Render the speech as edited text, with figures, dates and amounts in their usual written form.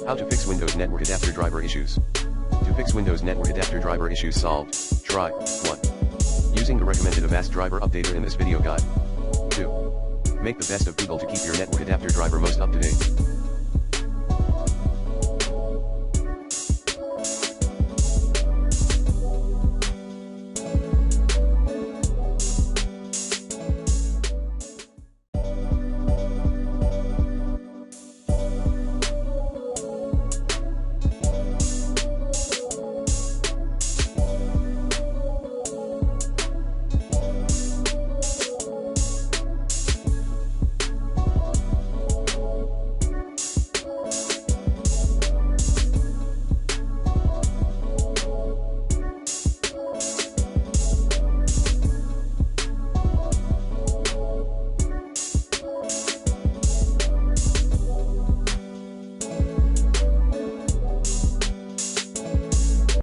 How to fix Windows Network Adapter driver issues. To fix Windows Network Adapter driver issues solved, try 1. Using the recommended Avast driver updater in this video guide. 2. Make the best of Google to keep your network adapter driver most up to date.